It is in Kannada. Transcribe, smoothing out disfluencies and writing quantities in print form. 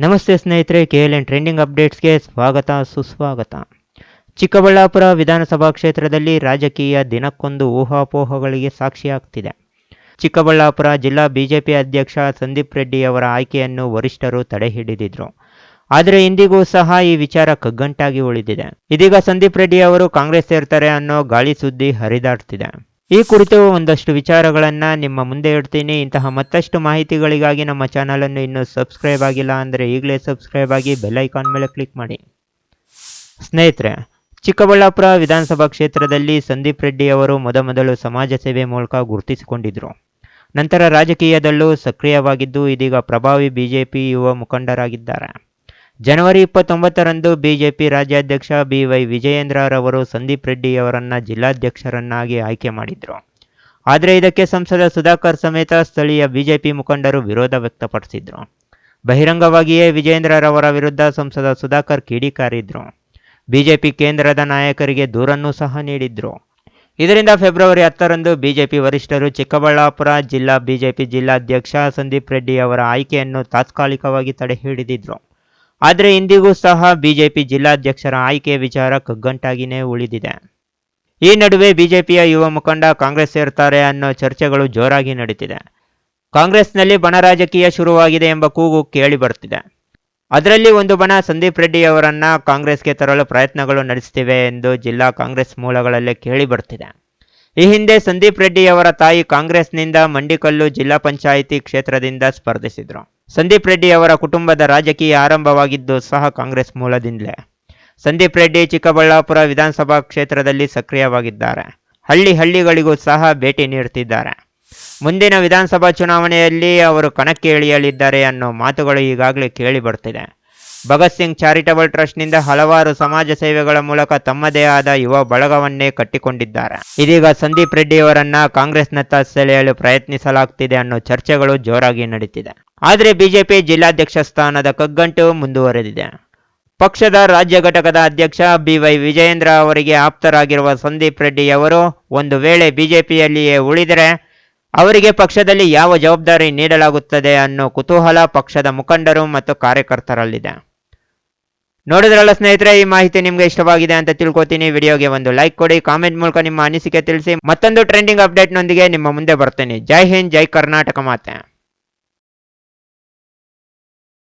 ನಮಸ್ತೆ ಸ್ನೇಹಿತರೆ, KLN ಟ್ರೆಂಡಿಂಗ್ ಅಪ್ಡೇಟ್ಸ್ಗೆ ಸ್ವಾಗತ ಸುಸ್ವಾಗತ. ಚಿಕ್ಕಬಳ್ಳಾಪುರ ವಿಧಾನಸಭಾ ಕ್ಷೇತ್ರದಲ್ಲಿ ರಾಜಕೀಯ ದಿನಕ್ಕೊಂದು ಊಹಾಪೋಹಗಳಿಗೆ ಸಾಕ್ಷಿಯಾಗ್ತಿದೆ. ಚಿಕ್ಕಬಳ್ಳಾಪುರ ಜಿಲ್ಲಾ ಬಿಜೆಪಿ ಅಧ್ಯಕ್ಷ ಸಂದೀಪ್ ರೆಡ್ಡಿ ಅವರ ಆಯ್ಕೆಯನ್ನು ವರಿಷ್ಠರು ತಡೆ ಹಿಡಿದಿದ್ರು. ಆದರೆ ಇಂದಿಗೂ ಸಹ ಈ ವಿಚಾರ ಕಗ್ಗಂಟಾಗಿ ಉಳಿದಿದೆ. ಇದೀಗ ಸಂದೀಪ್ ರೆಡ್ಡಿ ಅವರು ಕಾಂಗ್ರೆಸ್ ಸೇರ್ತಾರೆ ಅನ್ನೋ ಗಾಳಿ ಸುದ್ದಿ ಹರಿದಾಡ್ತಿದೆ. ಈ ಕುರಿತು ಒಂದಷ್ಟು ವಿಚಾರಗಳನ್ನು ನಿಮ್ಮ ಮುಂದೆ ಇಡ್ತೀನಿ. ಇಂತಹ ಮತ್ತಷ್ಟು ಮಾಹಿತಿಗಳಿಗಾಗಿ ನಮ್ಮ ಚಾನಲನ್ನು ಇನ್ನೂ ಸಬ್ಸ್ಕ್ರೈಬ್ ಆಗಿಲ್ಲ ಅಂದರೆ ಈಗಲೇ ಸಬ್ಸ್ಕ್ರೈಬ್ ಆಗಿ ಬೆಲ್ ಐಕಾನ್ ಮೇಲೆ ಕ್ಲಿಕ್ ಮಾಡಿ. ಸ್ನೇಹಿತರೆ, ಚಿಕ್ಕಬಳ್ಳಾಪುರ ವಿಧಾನಸಭಾ ಕ್ಷೇತ್ರದಲ್ಲಿ ಸಂದೀಪ್ ರೆಡ್ಡಿ ಅವರು ಮೊದಲು ಸಮಾಜ ಸೇವೆ ಮೂಲಕ ಗುರುತಿಸಿಕೊಂಡಿದ್ದರು. ನಂತರ ರಾಜಕೀಯದಲ್ಲೂ ಸಕ್ರಿಯವಾಗಿದ್ದು ಇದೀಗ ಪ್ರಭಾವಿ ಬಿಜೆಪಿ ಯುವ ಮುಖಂಡರಾಗಿದ್ದಾರೆ. ಜನವರಿ 29ರಂದು ಬಿಜೆಪಿ ರಾಜ್ಯಾಧ್ಯಕ್ಷ BY ವಿಜಯೇಂದ್ರ ರವರು ಸಂದೀಪ್ ರೆಡ್ಡಿ ಅವರನ್ನು ಜಿಲ್ಲಾಧ್ಯಕ್ಷರನ್ನಾಗಿ ಆಯ್ಕೆ ಮಾಡಿದರು. ಆದರೆ ಇದಕ್ಕೆ ಸಂಸದ ಸುಧಾಕರ್ ಸಮೇತ ಸ್ಥಳೀಯ ಬಿಜೆಪಿ ಮುಖಂಡರು ವಿರೋಧ ವ್ಯಕ್ತಪಡಿಸಿದರು. ಬಹಿರಂಗವಾಗಿಯೇ ವಿಜಯೇಂದ್ರ ರವರ ವಿರುದ್ಧ ಸಂಸದ ಸುಧಾಕರ್ ಕಿಡಿಕಾರಿದ್ರು. ಬಿಜೆಪಿ ಕೇಂದ್ರದ ನಾಯಕರಿಗೆ ದೂರನ್ನೂ ಸಹ ನೀಡಿದ್ರು. ಇದರಿಂದ ಫೆಬ್ರವರಿ 10ರಂದು ಬಿಜೆಪಿ ವರಿಷ್ಠರು ಚಿಕ್ಕಬಳ್ಳಾಪುರ ಜಿಲ್ಲಾ ಬಿಜೆಪಿ ಜಿಲ್ಲಾಧ್ಯಕ್ಷ ಸಂದೀಪ್ ರೆಡ್ಡಿ ಅವರ ಆಯ್ಕೆಯನ್ನು ತಾತ್ಕಾಲಿಕವಾಗಿ ತಡೆ ಹಿಡಿದಿದ್ರು. ಆದರೆ ಇಂದಿಗೂ ಸಹ ಬಿಜೆಪಿ ಜಿಲ್ಲಾಧ್ಯಕ್ಷರ ಆಯ್ಕೆ ವಿಚಾರ ಕಗ್ಗಂಟಾಗಿಯೇ ಉಳಿದಿದೆ. ಈ ನಡುವೆ ಬಿಜೆಪಿಯ ಯುವ ಮುಖಂಡ ಕಾಂಗ್ರೆಸ್ ಸೇರ್ತಾರೆ ಅನ್ನೋ ಚರ್ಚೆಗಳು ಜೋರಾಗಿ ನಡೀತಿದೆ. ಕಾಂಗ್ರೆಸ್ನಲ್ಲಿ ಬಣ ರಾಜಕೀಯ ಶುರುವಾಗಿದೆ ಎಂಬ ಕೂಗು ಕೇಳಿ ಬರ್ತಿದೆ. ಅದರಲ್ಲಿ ಒಂದು ಬಣ ಸಂದೀಪ್ ರೆಡ್ಡಿ ಅವರನ್ನ ಕಾಂಗ್ರೆಸ್ಗೆ ತರಲು ಪ್ರಯತ್ನಗಳು ನಡೆಸುತ್ತಿವೆ ಎಂದು ಜಿಲ್ಲಾ ಕಾಂಗ್ರೆಸ್ ಮೂಲಗಳಲ್ಲೇ ಕೇಳಿ ಬರ್ತಿದೆ. ಈ ಹಿಂದೆ ಸಂದೀಪ್ ರೆಡ್ಡಿ ಅವರ ತಾಯಿ ಕಾಂಗ್ರೆಸ್ನಿಂದ ಮಂಡಿಕಲ್ಲು ಜಿಲ್ಲಾ ಪಂಚಾಯಿತಿ ಕ್ಷೇತ್ರದಿಂದ ಸ್ಪರ್ಧಿಸಿದ್ರು. ಸಂದೀಪ್ ರೆಡ್ಡಿ ಅವರ ಕುಟುಂಬದ ರಾಜಕೀಯ ಆರಂಭವಾಗಿದ್ದು ಸಹ ಕಾಂಗ್ರೆಸ್ ಮೂಲದಿಂದಲೇ. ಸಂದೀಪ್ ರೆಡ್ಡಿ ಚಿಕ್ಕಬಳ್ಳಾಪುರ ವಿಧಾನಸಭಾ ಕ್ಷೇತ್ರದಲ್ಲಿ ಸಕ್ರಿಯವಾಗಿದ್ದಾರೆ. ಹಳ್ಳಿಗಳಿಗೂ ಸಹ ಭೇಟಿ ನೀಡುತ್ತಿದ್ದಾರೆ. ಮುಂದಿನ ವಿಧಾನಸಭಾ ಚುನಾವಣೆಯಲ್ಲಿ ಅವರು ಕಣಕ್ಕೆ ಇಳಿಯಲಿದ್ದಾರೆ ಅನ್ನೋ ಮಾತುಗಳು ಈಗಾಗಲೇ ಕೇಳಿ ಬರ್ತಿದೆ. ಭಗತ್ ಸಿಂಗ್ ಚಾರಿಟಬಲ್ ಟ್ರಸ್ಟ್ನಿಂದ ಹಲವಾರು ಸಮಾಜ ಸೇವೆಗಳ ಮೂಲಕ ತಮ್ಮದೇ ಆದ ಯುವ ಬಳಗವನ್ನೇ ಕಟ್ಟಿಕೊಂಡಿದ್ದಾರೆ. ಇದೀಗ ಸಂದೀಪ್ ರೆಡ್ಡಿ ಅವರನ್ನ ಕಾಂಗ್ರೆಸ್ನತ್ತ ಸೆಳೆಯಲು ಪ್ರಯತ್ನಿಸಲಾಗ್ತಿದೆ ಅನ್ನೋ ಚರ್ಚೆಗಳು ಜೋರಾಗಿ ನಡೀತಿದೆ. ಆದರೆ ಬಿಜೆಪಿ ಜಿಲ್ಲಾಧ್ಯಕ್ಷ ಸ್ಥಾನದ ಕಗ್ಗಂಟು ಮುಂದುವರೆದಿದೆ. ಪಕ್ಷದ ರಾಜ್ಯ ಘಟಕದ ಅಧ್ಯಕ್ಷ BY ವಿಜಯೇಂದ್ರ ಅವರಿಗೆ ಆಪ್ತರಾಗಿರುವ ಸಂದೀಪ್ ರೆಡ್ಡಿ ಅವರು ಒಂದು ವೇಳೆ ಬಿಜೆಪಿಯಲ್ಲಿಯೇ ಉಳಿದರೆ ಅವರಿಗೆ ಪಕ್ಷದಲ್ಲಿ ಯಾವ ಜವಾಬ್ದಾರಿ ನೀಡಲಾಗುತ್ತದೆ ಅನ್ನೋ ಕುತೂಹಲ ಪಕ್ಷದ ಮುಖಂಡರು ಮತ್ತು ಕಾರ್ಯಕರ್ತರಲ್ಲಿದೆ. ನೋಡಿದ್ರಲ್ಲ ಸ್ನೇಹಿತರೆ, ಈ ಮಾಹಿತಿ ನಿಮಗೆ ಇಷ್ಟವಾಗಿದೆ ಅಂತ ತಿಳ್ಕೊತೀನಿ. ವಿಡಿಯೋಗೆ ಒಂದು ಲೈಕ್ ಕೊಡಿ, ಕಾಮೆಂಟ್ ಮೂಲಕ ನಿಮ್ಮ ಅನಿಸಿಕೆ ತಿಳಿಸಿ. ಮತ್ತೊಂದು ಟ್ರೆಂಡಿಂಗ್ ಅಪ್ಡೇಟ್ನೊಂದಿಗೆ ನಿಮ್ಮ ಮುಂದೆ ಬರ್ತೇನೆ. ಜೈ ಹಿಂದ್, ಜೈ ಕರ್ನಾಟಕ ಮಾತೆ.